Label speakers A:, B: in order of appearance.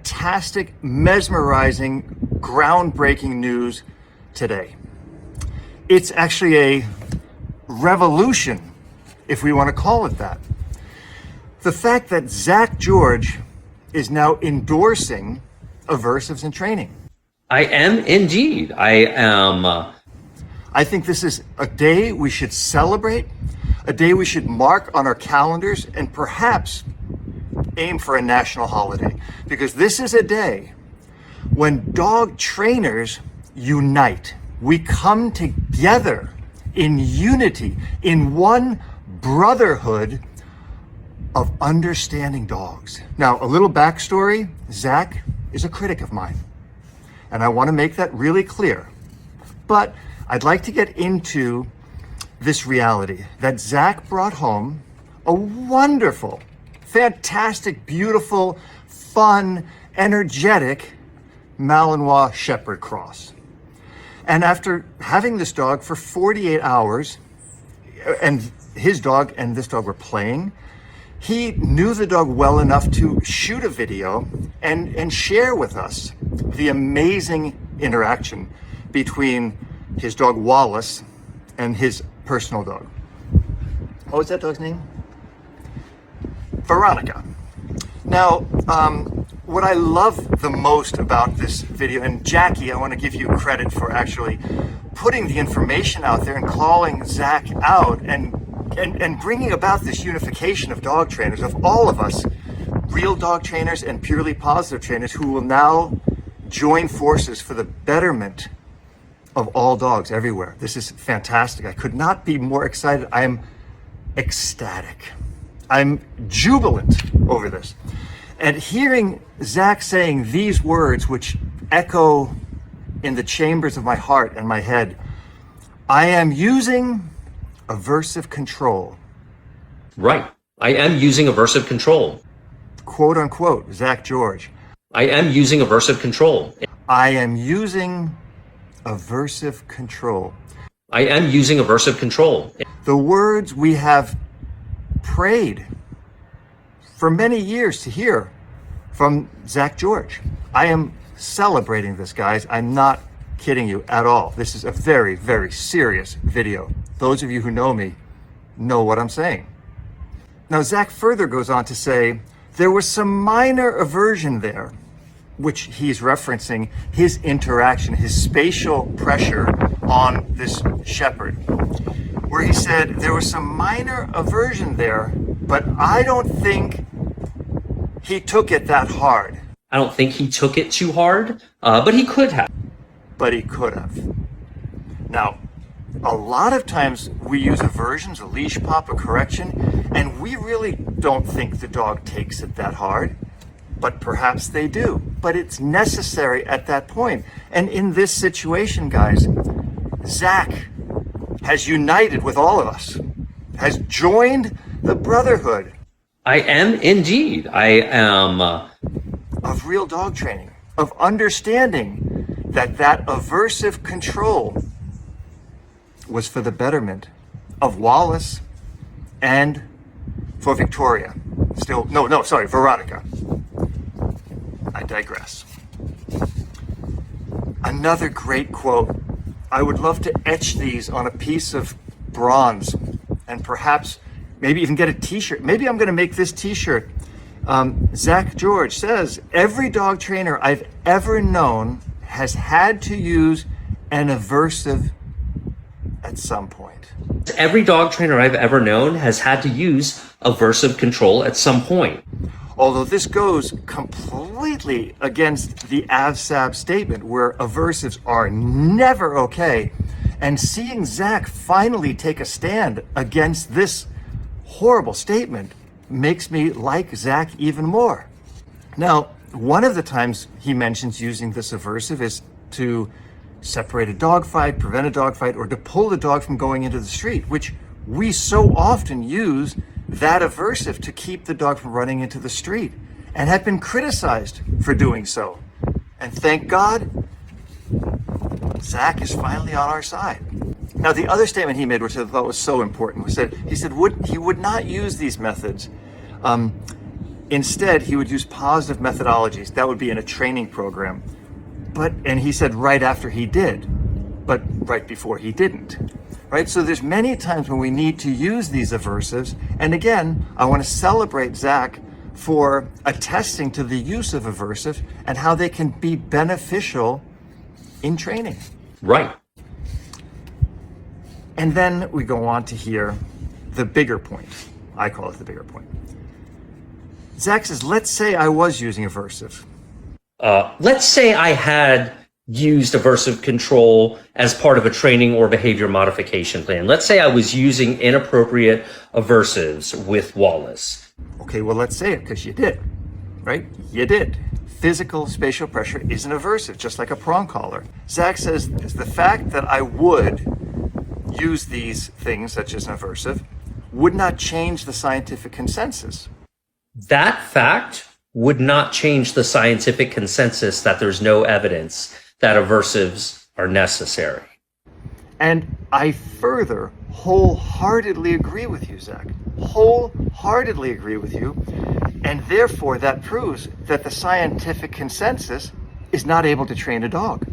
A: fantastic, mesmerizing, groundbreaking news today. It's actually a revolution, if we want to call it that. The fact that Zak George is now endorsing aversives in training.
B: I am indeed. I am.
A: I think this is a day we should celebrate, a day we should mark on our calendars, and perhaps aim for a national holiday, because this is a day when dog trainers unite. We come together in unity, in one brotherhood of understanding dogs. Now, a little backstory: Zak is a critic of mine, and I want to make that really clear. But I'd like to get into this reality that Zak brought home a wonderful, fantastic, beautiful, fun, energetic Malinois Shepherd cross. And after having this dog for 48 hours, and his dog and this dog were playing, he knew the dog well enough to shoot a video and share with us the amazing interaction between his dog Wallace and his personal dog. What was that dog's name? Veronica. Now, what I love the most about this video, and Jackie, I want to give you credit for actually putting the information out there and calling Zak out and bringing about this unification of dog trainers, of all of us, real dog trainers and purely positive trainers, who will now join forces for the betterment of all dogs everywhere. This is fantastic. I could not be more excited. I am ecstatic. I'm jubilant over this. And hearing Zak saying these words, which echo in the chambers of my heart and my head: I am using aversive control.
B: Right. I am using aversive control.
A: Quote unquote, Zak George.
B: I am using aversive control.
A: I am using aversive control.
B: I am using aversive control.
A: The words we have prayed for many years to hear from Zak George. I am celebrating this, guys. I'm not kidding you at all. This is a very, very serious video. Those of you who know me know what I'm saying. Now, Zak further goes on to say there was some minor aversion there, which he's referencing his interaction, his spatial pressure on this shepherd, where he said there was some minor aversion there, but I don't think he took it that hard.
B: I don't think he took it too hard, but he could have.
A: But he could have. Now, a lot of times we use aversions, a leash pop, a correction, and we really don't think the dog takes it that hard. But perhaps they do. But it's necessary at that point. And in this situation, guys, Zak has united with all of us, has joined the brotherhood.
B: I am indeed. I am.
A: Of real dog training, of understanding that aversive control was for the betterment of Wallace and for Victoria. Veronica. I digress. Another great quote. I would love to etch these on a piece of bronze and perhaps maybe even get a t-shirt. Maybe I'm going to make this t-shirt. Zak George says, every dog trainer I've ever known has had to use an aversive at some point.
B: Every dog trainer I've ever known has had to use aversive control at some point.
A: Although this goes completely against the AVSAB statement, where aversives are never okay. And seeing Zak finally take a stand against this horrible statement makes me like Zak even more. Now, one of the times he mentions using this aversive is to separate a dog fight, prevent a dog fight, or to pull the dog from going into the street, which we so often use that aversive to keep the dog from running into the street and have been criticized for doing so. And thank God, Zak is finally on our side. Now, the other statement he made, which I thought was so important, was that he said he would not use these methods Instead, he would use positive methodologies. That would be in a training program. And he said right after he did, but right before he didn't. Right? So there's many times when we need to use these aversives. And again, I want to celebrate Zak for attesting to the use of aversive and how they can be beneficial in training.
B: Right.
A: And then we go on to hear the bigger point. I call it the bigger point. Zak says, let's say I was using aversive.
B: Let's say I had used aversive control as part of a training or behavior modification plan. Let's say I was using inappropriate aversives with Wallace.
A: Okay, well, let's say it because you did, right? You did. Physical spatial pressure is an aversive, just like a prong collar. Zak says the fact that I would use these things, such as an aversive, would not change the scientific consensus.
B: That fact would not change the scientific consensus that there's no evidence that aversives are necessary.
A: And I further wholeheartedly agree with you, Zak. Wholeheartedly agree with you. And therefore, that proves that the scientific consensus is not able to train a dog.